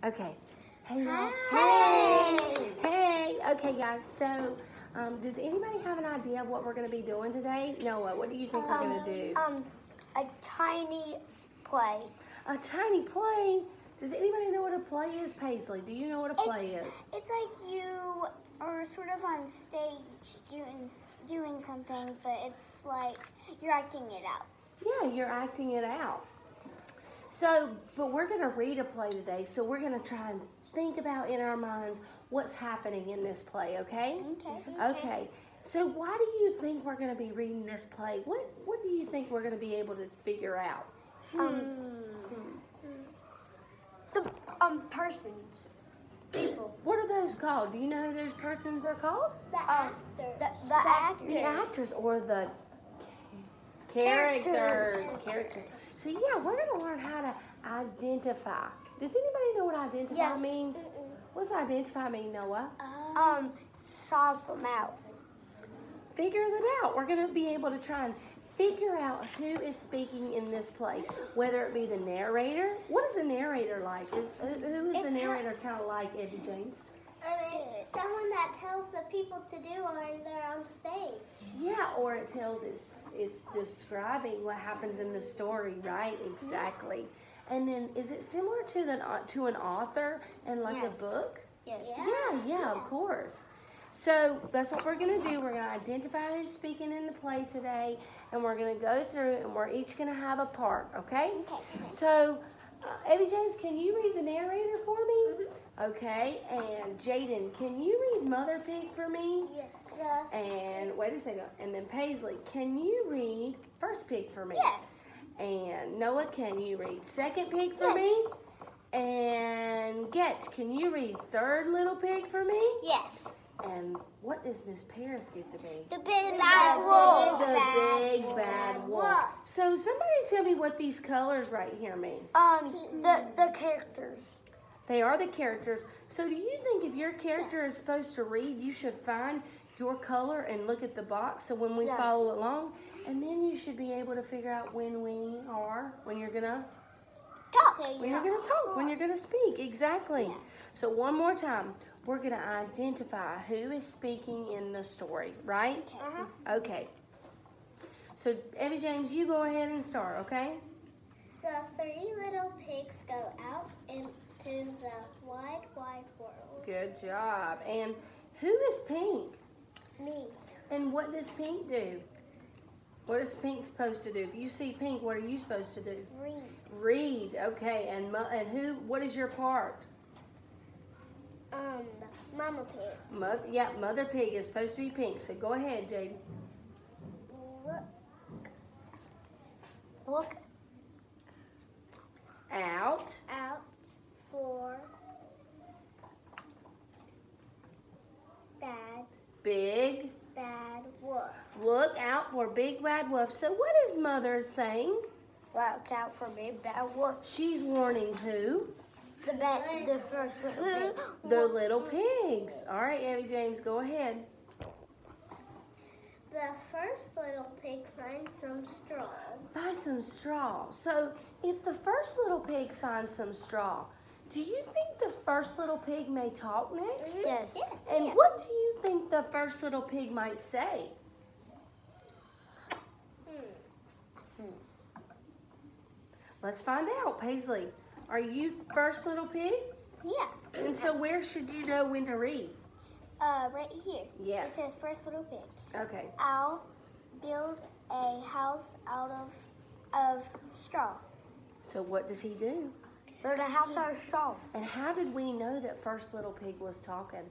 Okay. Hey, y'all. Hey! Hey! Okay, guys. So, does anybody have an idea of what we're going to be doing today? Noah, what do you think we're going to do? A tiny play. A tiny play? Does anybody know what a play is, Paisley? Do you know what a play is? It's like you are sort of on stage doing something, but it's like you're acting it out. Yeah, you're acting it out. So, but we're going to read a play today, so we're going to try and think about in our minds what's happening in this play, okay? Okay. So why do you think we're going to be reading this play? What do you think we're going to be able to figure out? The persons. People. What are those called? Do you know who those persons are called? The actors. The actors. The actors or the characters. So yeah, we're going to learn how to identify. Does anybody know what identify means? What does identify mean, Noah? Solve them out. Figure that out. We're going to be able to try and figure out who is speaking in this play, whether it be the narrator. What is a narrator like? Who is the narrator kind of like, Eddie James? Someone that tells the people to do while they're on stage. Yeah, or it tells it's describing what happens in the story, right? Exactly. And then, is it similar to an author and like a book? Yes. Yeah, of course. So that's what we're going to do. We're going to identify who's speaking in the play today, and we're going to go through, and we're each going to have a part, okay? So, Evie James, can you read the narrator for me? Okay, and Jaden, can you read Mother Pig for me? Yes. And wait a second, and then Paisley, can you read First Pig for me? Yes. And Noah, can you read Second Pig for me? And Getch, can you read Third Little Pig for me? Yes. And what does Miss Paris get to be? The big bad wolf. The big bad wolf. So somebody tell me what these colors right here mean. The characters. They are the characters. So do you think if your character is supposed to read, you should find your color and look at the box so when we follow along, and then you should be able to figure out when you're gonna talk, when you're gonna speak. Exactly. Yeah. So one more time, we're gonna identify who is speaking in the story, right? Okay. So Evie James, you go ahead and start, okay? The three little pigs go out into the wide, wide world. Good job. And who is Pink? Me. And what does Pink do? What is Pink supposed to do? If you see Pink, what are you supposed to do? Read. Read. Okay. And who? What is your part? Mama Pig. Mother Pig is supposed to be Pink. So go ahead, Jaden. Look. Out for big bad wolf. Look out for big bad wolf. So what is Mother saying? Look out for big bad wolf. She's warning who? The first little pig. The little pigs. All right, Evie James, go ahead. The first little pig finds some straw. Find some straw. So if the first little pig finds some straw, do you think the first little pig may talk next? Yes. And what do you think the first little pig might say? Let's find out. Paisley, are you first little pig? Yeah. And so where should you know when to read? Right here. Yes. It says first little pig. Okay. I'll build a house out of straw. So what does he do? Build a house out of straw. And how did we know that first little pig was talking?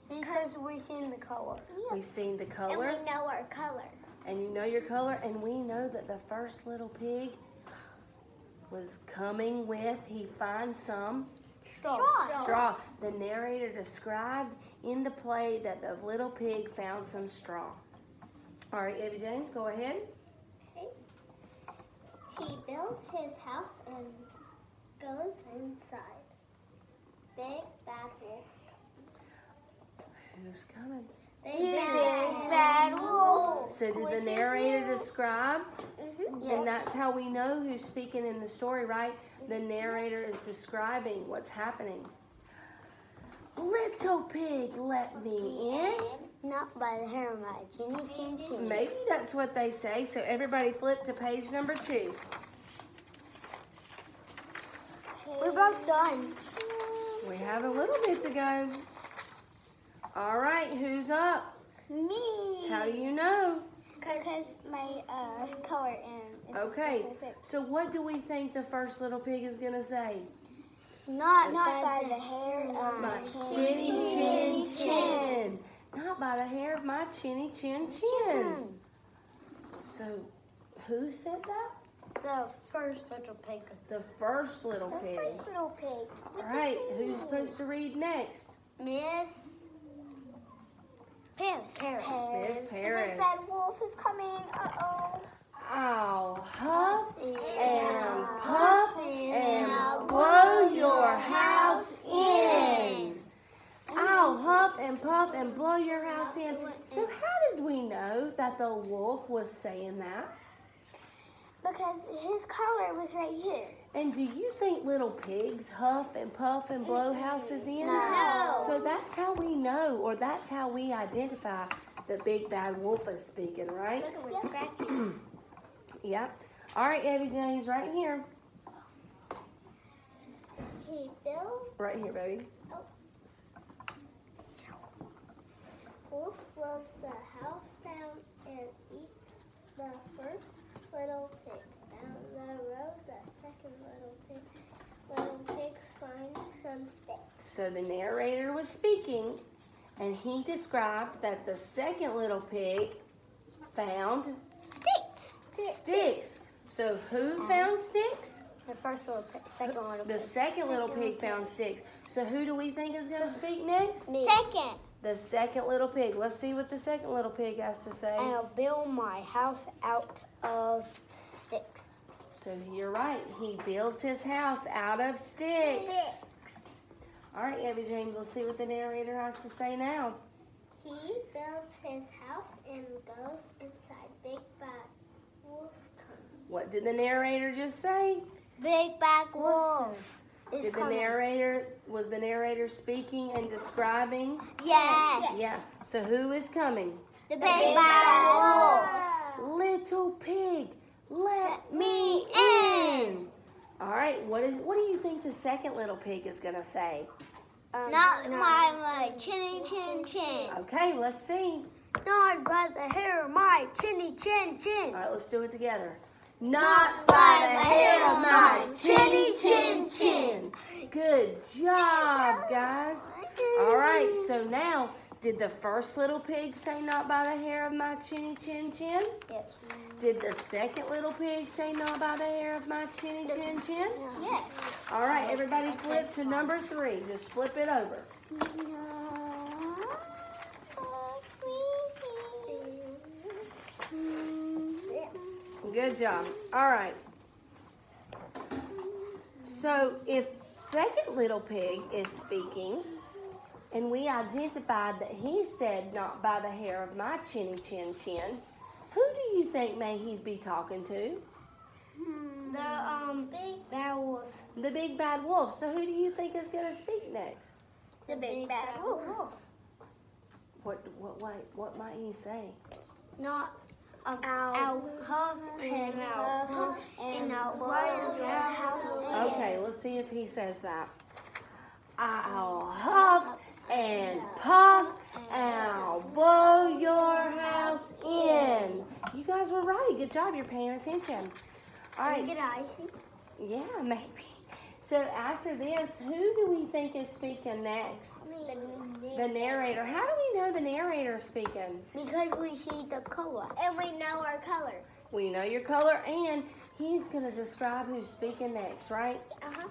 Because we've seen the color. We've seen the color. And we know our color. And you know your color. And we know that the first little pig was coming with, he finds some straw. The narrator described in the play that the little pig found some straw. All right, Evie James, go ahead. Okay. He builds his house and goes inside. Big bad wolf. Who's coming? Big bad wolf. So did the narrator describe And that's how we know who's speaking in the story, right? The narrator is describing what's happening. Little pig, let me in. Not by the hair of my chinny chin chin. Maybe that's what they say. So everybody flip to page number 2. We're both done. We have a little bit to go. All right, who's up? Me. How do you know? Because my color in. Okay, so what do we think the first little pig is going to say? Not by the hair of My my chinny chin chin. Not by the hair of my chinny chin chin. So who said that? The first little pig. The first little pig. First little pig. All right, who's supposed to read next? Miss Paris. Miss The Paris. big bad wolf is coming. Uh-oh. I'll huff and puff and blow your house in. I'll huff and puff and blow your house in. So how did we know that the wolf was saying that? Because his collar was right here. And do you think little pigs huff and puff and blow houses in? No. So that's how we know, or that's how we identify the big bad wolf is speaking, right? Look at what's scratching. Yep. All right, Abby James, right here. Hey, Bill. Right here, baby. Wolf loves the house down and eats the first little pig. Down the road, the second little pig finds some sticks. So the narrator was speaking, and he described that the second little pig found sticks. So who found sticks? The first little pig, second little The pig. second little pig found sticks. So who do we think is going to speak next? Me. Second. The second little pig. Let's see what the second little pig has to say. I'll build my house out of sticks. So you're right. He builds his house out of sticks. All right, Abby James, let's see what the narrator has to say now. He builds his house and goes inside. Big bad wolf comes. What did the narrator just say? Big bad wolf is Did the coming. was the narrator speaking and describing? Yes. Yeah. So who is coming? The big bad wolf. Little pig, let me in. All right. What do you think the second little pig is gonna say? Not my chinny chin chin. Okay, let's see. Not by the hair of my chinny chin chin. All right, let's do it together. Not by the hair of my chinny chin chin. Good job, guys. All right, so now, did the first little pig say not by the hair of my chinny chin chin? Yes. Did the second little pig say not by the hair of my chinny chin chin? Yes. All right, everybody flip to number 3. Just flip it over. Good job. All right. So if second little pig is speaking, and we identified that he said not by the hair of my chinny chin chin, who do you think may he be talking to? The big bad wolf. The big bad wolf. So who do you think is going to speak next? The big bad wolf. What might he say? Not I'll huff and I'll puff and I'll blow your house. Okay, let's see if he says that. I'll huff and puff and I'll blow your house in. You guys were right. Good job. You're paying attention. All right. Get icing. Yeah, maybe. So after this, who do we think is speaking next? The narrator. How do we know the narrator is speaking? Because we see the color. And we know our color. We know your color, and he's going to describe who's speaking next, right? Uh-huh.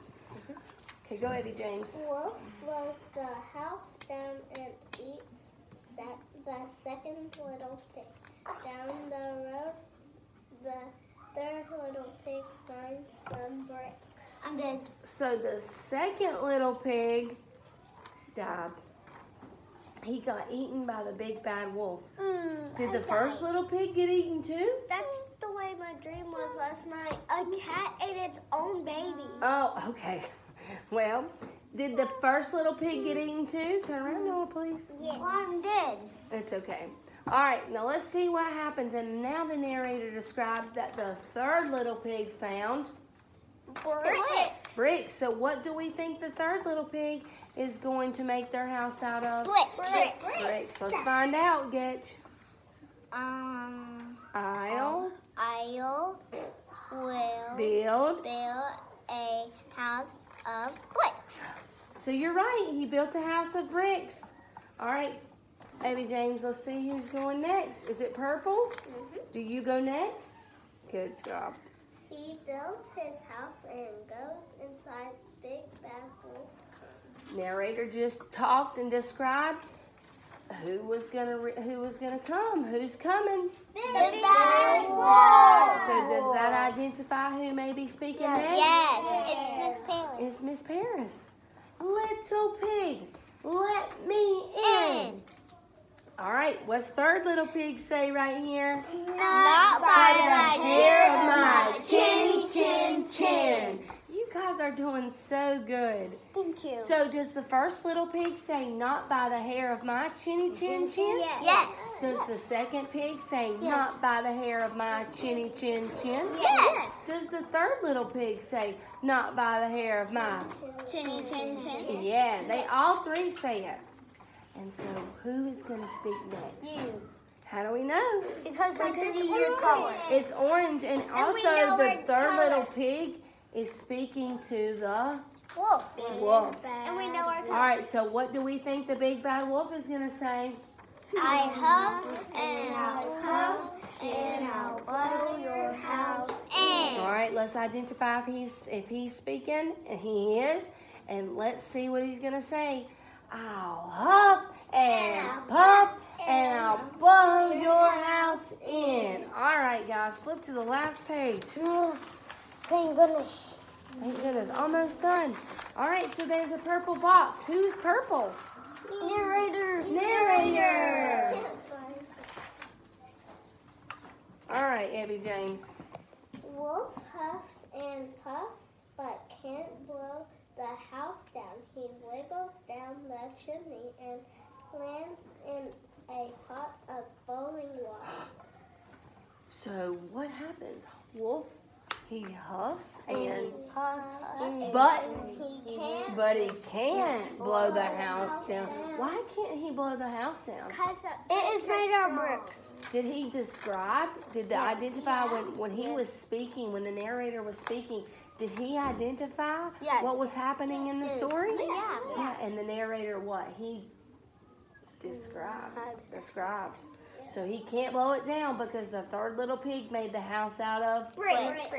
Okay, go Abby James. Wolf blows the house down and eats the second little pig. Down the road, the third little pig finds some bricks. I'm dead. So the second little pig died. he got eaten by the big bad wolf. Did I the first little pig get eaten too? That's the way my dream was last night. A cat ate its own baby. Oh, okay. Well, did the first little pig get eaten too? Turn around, Noah, please. Yes. One did. It's okay. All right, now let's see what happens. And now the narrator described that the third little pig found Bricks. bricks. So what do we think the third little pig is going to make their house out of? Bricks. Let's find out, Getch. I'll will build a house of bricks. So you're right, he built a house of bricks. All right, Abby James, let's see who's going next. Is it purple? Do you go next? Good job. He builds his house and goes inside Big Bad Wolf. Narrator just talked and described who was gonna come. Who's coming? Big Bad Wolf. So does that identify who may be speaking next? Yes, it's Miss Paris. It's Miss Paris. Little pig, let me in. All right, what's third little pig say right here? Not by the hair of my chinny chin chin. You guys are doing so good. Thank you. So does the first little pig say not by the hair of my chinny chin chin? Yes. Does the second pig say not by the hair of my chinny chin chin? Yes. Does the third little pig say not by the hair of my Chinny chin chin. Yeah, they all three say it. And so who is going to speak next? You. How do we know? Because we see your color. It's orange, and we also know the our third color. little pig is speaking to the Wolf. wolf. And we know our color. All right, so what do we think the big bad wolf is going to say? I huff and I'll puff and I'll blow your house in. All right, let's identify if he's speaking, and he is, and let's see what he's going to say. I'll huff and puff and I'll blow your house in. All right, guys, flip to the last page. Thank goodness. Thank goodness, almost done. All right, so there's a purple box. Who's purple? Narrator. All right, Abby James. Wolf huffs and puffs, but can't blow the house down. He wiggles down the chimney and lands in a pot of boiling water. So what happens? Wolf, he huffs and but he can't blow the house down. Why can't he blow the house down? Because it is made of bricks. Did he describe? Did they identify when he was speaking? When the narrator was speaking, did he identify what was happening in the story? Yeah. And the narrator, what he describes. So he can't blow it down because the third little pig made the house out of Bricks.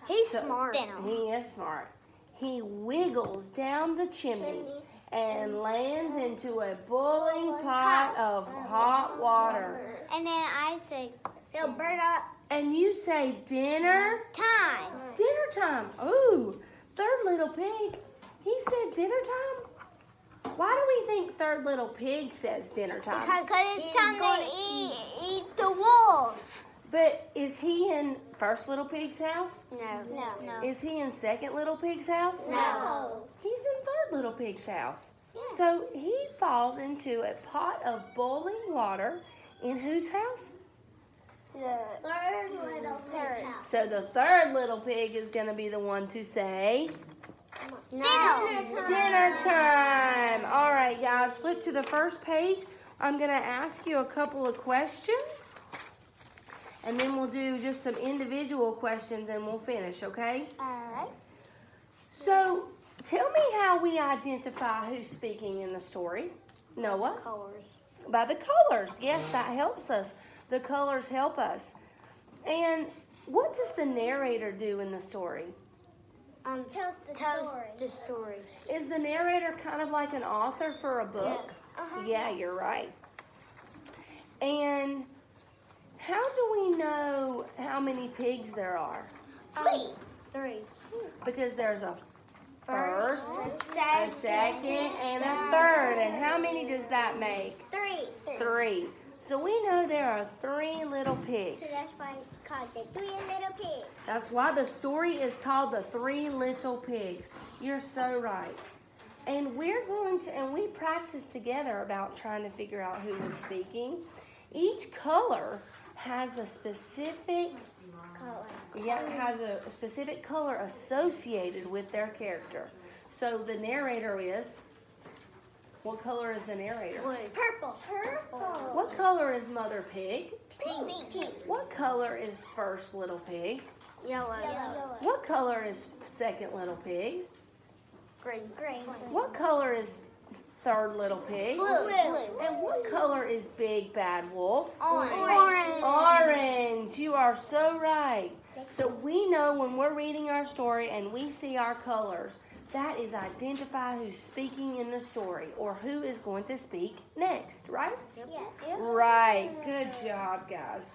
He's So- smart. He is smart. He wiggles down the chimney and lands into a boiling pot of hot water. And then I say, he'll burn up. And you say dinner? Time. Dinner time. Ooh, third little pig. He said dinner time? Why do we think third little pig says dinner time? Because it's time to eat the wolf. But is he in first little pig's house? No. Is he in second little pig's house? No. He's in third little pig's house. So he falls into a pot of boiling water in whose house? The third little pig house. So the third little pig is going to be the one to say dinner time. All right, guys, flip to the first page. I'm going to ask you a couple of questions, and then we'll do just some individual questions, and we'll finish, okay? All right. So tell me how we identify who's speaking in the story. Noah? Colors. By the colors. Yes, that helps us. The colors help us. And what does the narrator do in the story? Tells the story. Is the narrator kind of like an author for a book? Yes. Yeah, you're right. And how do we know how many pigs there are? 3. Because there's a first, second, a second, and a third. And how many does that make? 3. 3. So we know there are 3 little pigs. So that's why it's called the 3 little pigs. That's why the story is called the 3 little pigs. You're so right. And we practiced together about trying to figure out who was speaking. Each color has a specific color associated with their character. So the narrator is, what color is the narrator? Purple. What color is Mother Pig? Pink. What color is First Little Pig? Yellow. What color is Second Little Pig? Green. What color is Third Little Pig? Blue. And what color is Big Bad Wolf? Orange. Orange. You are so right. So we know when we're reading our story and we see our colors, that is identify who's speaking in the story or who is going to speak next, right? Yes. Right. Good job, guys.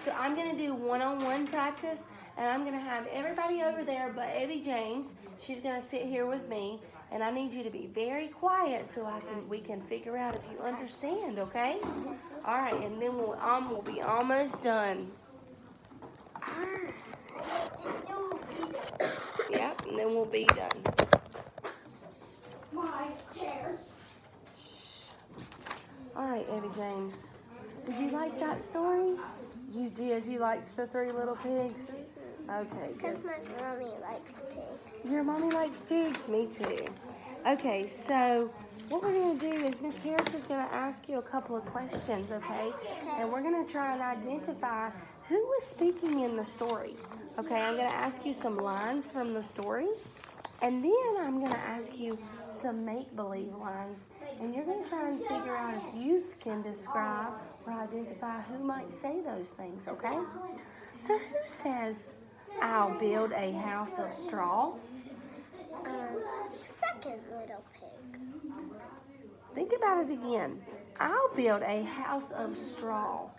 So I'm going to do one-on-one practice, and I'm going to have everybody over there but Evie James. She's going to sit here with me, and I need you to be very quiet so we can figure out if you understand, okay? All right, and then we'll be almost done. Yep, and then we'll be done. My chair. Shh. All right, Evie James. Did you like that story? You did. You liked the 3 little pigs? Okay, Because good. my mommy likes pigs. Your mommy likes pigs? Me too. Okay, so what we're going to do is Miss Paris is going to ask you a couple of questions, okay? And we're going to try and identify who was speaking in the story. Okay, I'm going to ask you some lines from the story, and then I'm going to ask you some make-believe lines, and you're going to try and figure out if you can describe or identify who might say those things, okay? So who says, "I'll build a house of straw"? Second little pig. Think about it again. "I'll build a house of straw."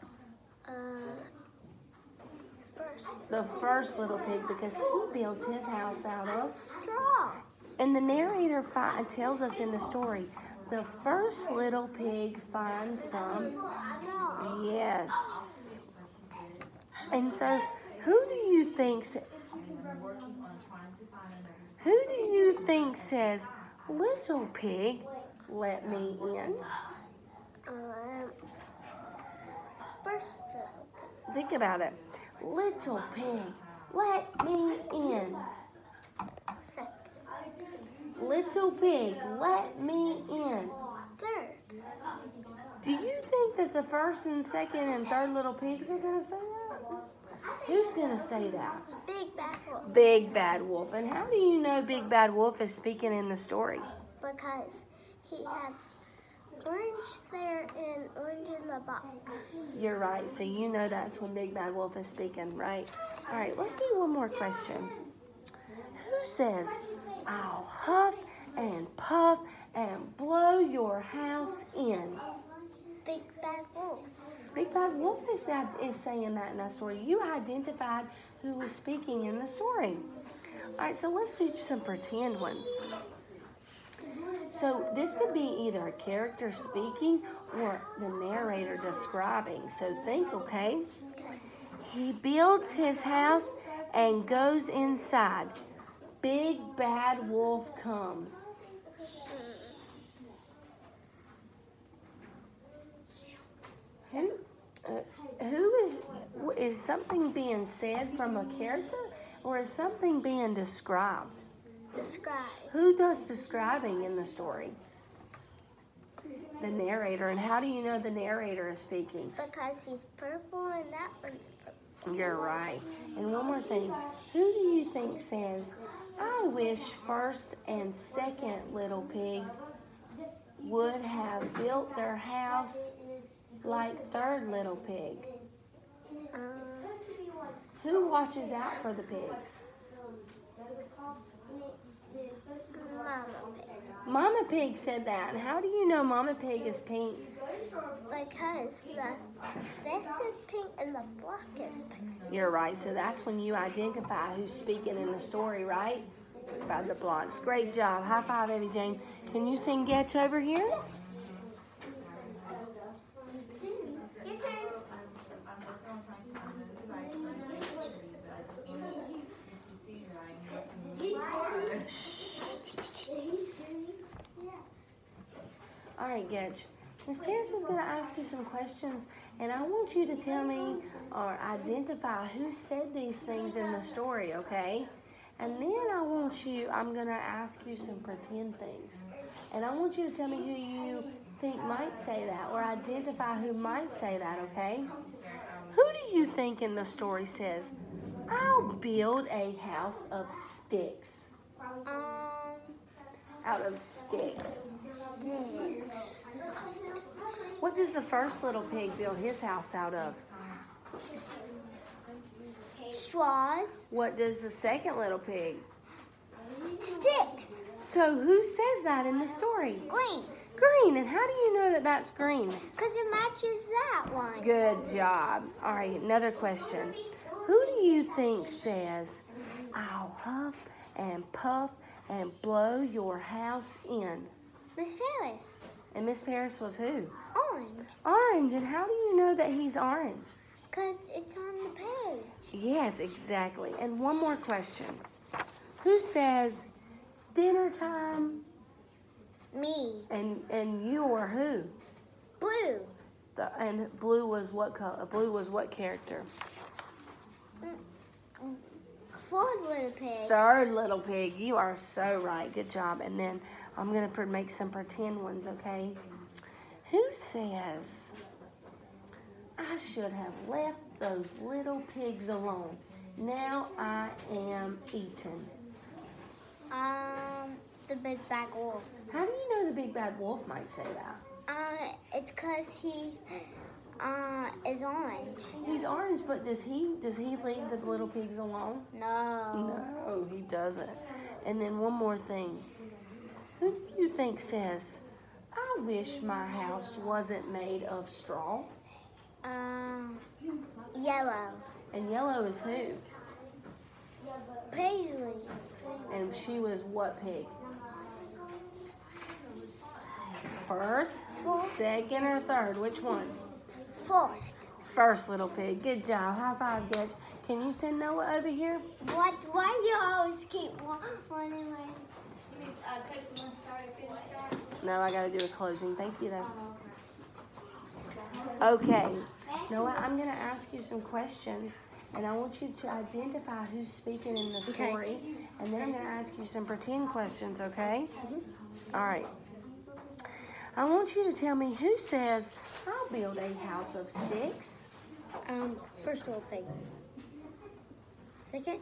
First. The first little pig, because he builds his house out of Straw. And the narrator tells us in the story, the first little pig finds some. Yes. And so, who do you think says, "Little pig, let me in"? First little pig. Think about it. "Little pig, let me in." Second. "Little pig, let me in." Third. Do you think that the first and second and third little pigs are going to say that? Who's going to say that? Big bad wolf. Big Bad Wolf. And how do you know Big Bad Wolf is speaking in the story? Because he has orange there and orange in the box. You're right. So you know that's when Big Bad Wolf is speaking, right? All right, let's do one more question. Who says, "I'll huff and puff and blow your house in"? Big bad wolf. Big Bad Wolf is saying that in that story. You identified who was speaking in the story. All right, so let's do some pretend ones. So this could be either a character speaking or the narrator describing. So think, okay? He builds his house and goes inside. Big Bad Wolf comes. Is something being said from a character, or is something being described? Describe. Who does describing in the story? The narrator. And how do you know the narrator is speaking? Because he's purple and that one's purple. You're right. And one more thing. Who do you think says, "I wish first and second little pig would have built their house like third little pig"? Who watches out for the pigs? Mama pig. Mama Pig said that. And how do you know Mama Pig is pink? Because this is pink and the block is pink. You're right. So that's when you identify who's speaking in the story, right? By the blondes. Great job. High five, Evie Jane. Can you sing Getch over here? All right, Getch. Miss Pierce is going to ask you some questions, and I want you to tell me or identify who said these things in the story, okay? And then I'm going to ask you some pretend things. And I want you to tell me who you think might say that or identify who might say that, okay? Who do you think in the story says, I'll build a house of sticks? Out of sticks. What does the first little pig build his house out of? Straws. What does the second little pig? Sticks. So who says that in the story? Green. Green. And how do you know that that's green? Because it matches that one. Good job. All right, another question. Who do you think says, I'll huff and puff and blow your house in? Miss Paris. And Miss Paris was who? Orange. Orange. And how do you know that he's orange? Because it's on the page. Yes, exactly. And one more question. Who says dinner time? Me. And you or who? Blue. And Blue was what color? Blue was what character? Fourth little pig. Third little pig. You are so right. Good job. And then I'm going to make some pretend ones, okay? Who says, I should have left those little pigs alone. Now I am eaten. The big bad wolf. How do you know the big bad wolf might say that? It's because he is orange. He's orange, but does he leave the little pigs alone? No. No, he doesn't. And then one more thing. Who do you think says, I wish my house wasn't made of straw? Yellow. And yellow is who? Paisley. And she was what pig? First, second, or third? Which one? First. First little pig. Good job. High five, Getch. Can you send Noah over here? What? Why do you always keep running away? No, I got to do a closing. Thank you, though. Okay. Noah, I'm going to ask you some questions, and I want you to identify who's speaking in the story. Okay. And then I'm going to ask you some pretend questions, okay? All right. I want you to tell me who says, I'll build a house of sticks. First little pig. Second?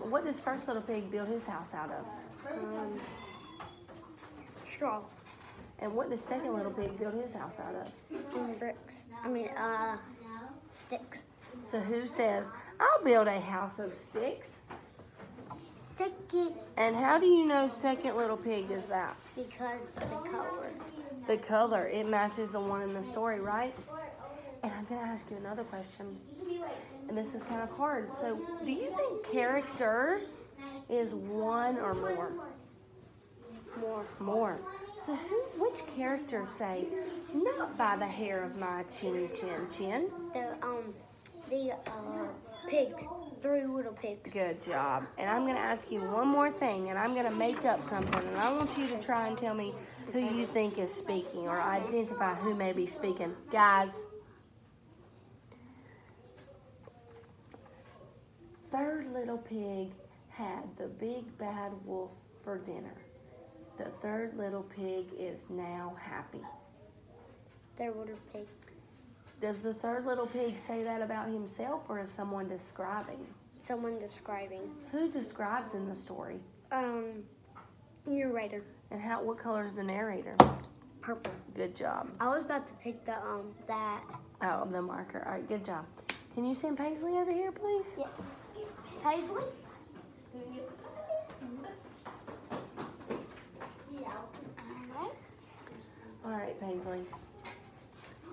What does first little pig build his house out of? Straw. And what does second little pig build his house out of? Bricks. Sticks. So who says, I'll build a house of sticks? Second. And how do you know second little pig is that? Because the color. The color. It matches the one in the story, right? And I'm going to ask you another question. And this is kind of hard. So do you think characters is one or more? More. So which characters say, not by the hair of my chinny chin chin? The pigs. 3 little pigs. Good job. And I'm going to ask you one more thing, and I'm going to make up something, and I want you to try and tell me who you think is speaking or identify who may be speaking. Guys. Third little pig had the big bad wolf for dinner. The third little pig is now happy. Third little pig. Does the third little pig say that about himself, or is someone describing? Someone describing. Who describes in the story? Narrator. And what color is the narrator? Purple. Good job. I was about to pick that. Oh, the marker. All right, good job. Can you send Paisley over here, please? Yes. Paisley? All right, Paisley.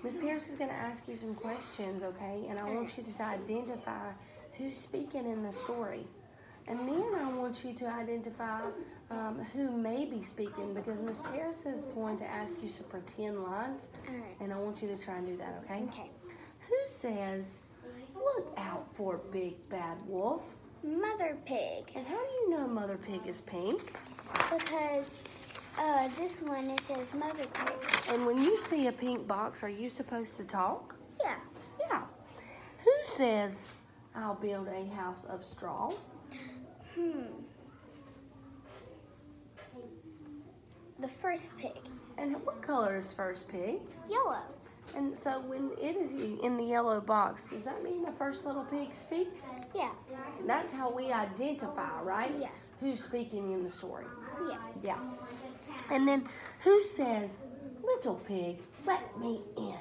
Miss Pierce is going to ask you some questions, okay? And I want you to identify who's speaking in the story. And then I want you to identify who may be speaking, because Miss Paris is going to ask you some pretend lines. All right. And I want you to try and do that, okay? Okay. Who says, "Look out for Big Bad Wolf"? Mother Pig. And how do you know Mother Pig is pink? Because this one, it says Mother Pig. And when you see a pink box, are you supposed to talk? Yeah. Yeah. Who says, "I'll build a house of straw"? The first pig. And what color is first pig? Yellow. And so when it is in the yellow box, does that mean the first little pig speaks? Yeah. And that's how we identify, right? Yeah. Who's speaking in the story. Yeah. Yeah. And then who says, "Little pig, let me in"?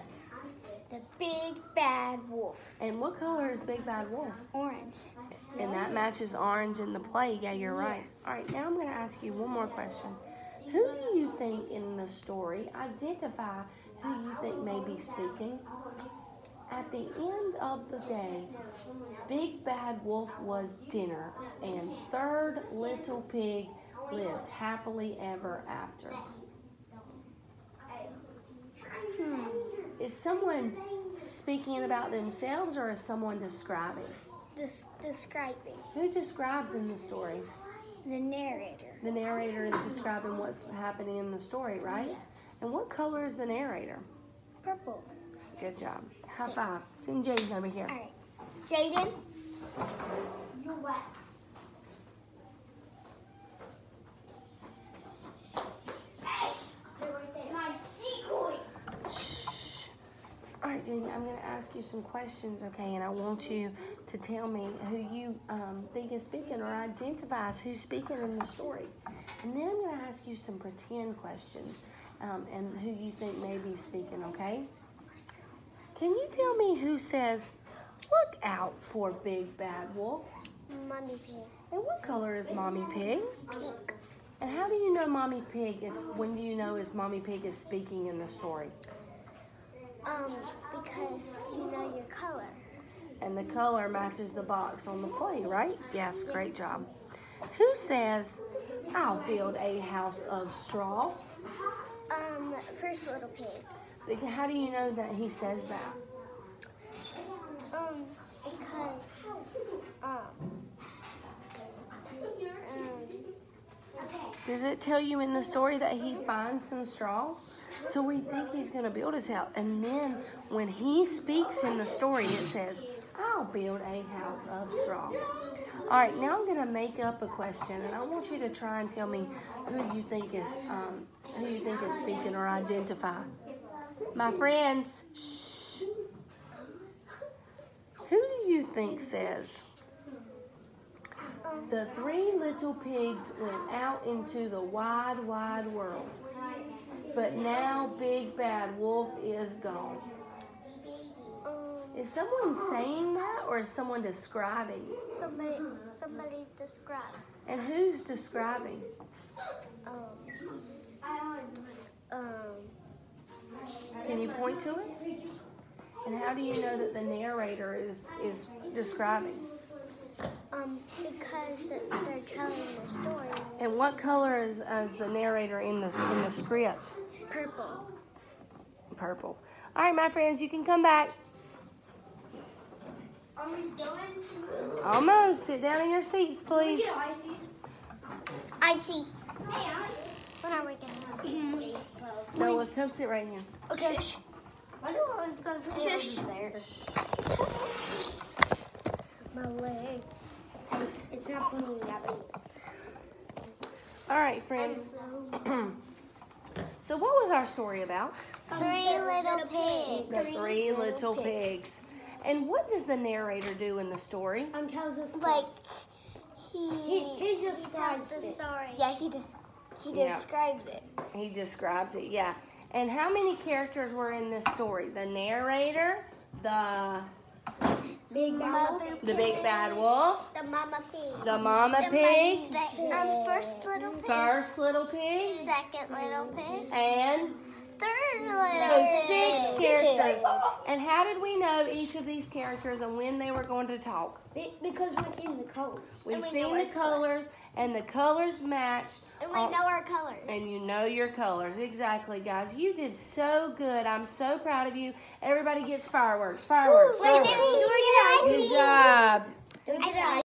The Big Bad Wolf. And what color is Big Bad Wolf? Orange. And that matches orange in the play. Yeah, you're right. All right, now I'm going to ask you one more question. Who do you think in the story, identify who you think may be speaking? At the end of the day, Big Bad Wolf was dinner, and third little pig lived happily ever after. Is someone speaking about themselves, or is someone describing? Describing. Who describes in the story? The narrator. The narrator is describing what's happening in the story, right? And what color is the narrator? Purple. Good job. High five. Send Jaden over here. All right. Jaden. You're wet. All right, Jaden, I'm going to ask you some questions, okay? And I want you to tell me who you think is speaking, or identifies who's speaking in the story. And then I'm going to ask you some pretend questions and who you think may be speaking, okay? Can you tell me who says, "Look out for Big Bad Wolf"? Mommy Pig. And what color is Mommy Pig? Pink. And how do you know Mommy Pig is, when do you know is Mommy Pig is speaking in the story? Because you know your color. And the color matches the box on the play, right? Yes, great job. Who says, "I'll build a house of straw"? First little pig. Because how do you know that he says that? Because Does it tell you in the story that he finds some straw? So we think he's going to build his house. And then when he speaks in the story, it says, "I'll build a house of straw." All right, now I'm going to make up a question, and I want you to try and tell me who you think is speaking, or identify. My friends, shh. Who do you think says, "The three little pigs went out into the wide, wide world, but now Big Bad Wolf is gone"? Is someone saying that, or is someone describing? somebody describe. And who's describing? Can you point to it? And how do you know that the narrator is describing? Because they're telling the story. And what color is the narrator in the script? Purple. Purple. All right, my friends, you can come back. Are we done? Almost. Sit down in your seats, please. I see. When are we going to Noah, come sit right here. Okay. I knew I was going to sit there. My leg. It's not pulling that. All right, friends. So what was our story about? 3 little pigs. The 3 little pigs. And what does the narrator do in the story? Tells us like he describes the story. Yeah, he describes it. He describes it, yeah. And how many characters were in this story? The narrator, the Big Bad Wolf, the Big Bad Wolf, the Mama Pig, the Mama Pig, the first little pig, first little pig, second little pig, and third one. So 6 characters. And how did we know each of these characters and when they were going to talk? Because we've seen the colors. We've seen the colors, and the colors matched. And we know our colors. And you know your colors. Exactly, guys. You did so good. I'm so proud of you. Everybody gets fireworks. Fireworks. Wait, Fireworks. we're gonna Good job. I saw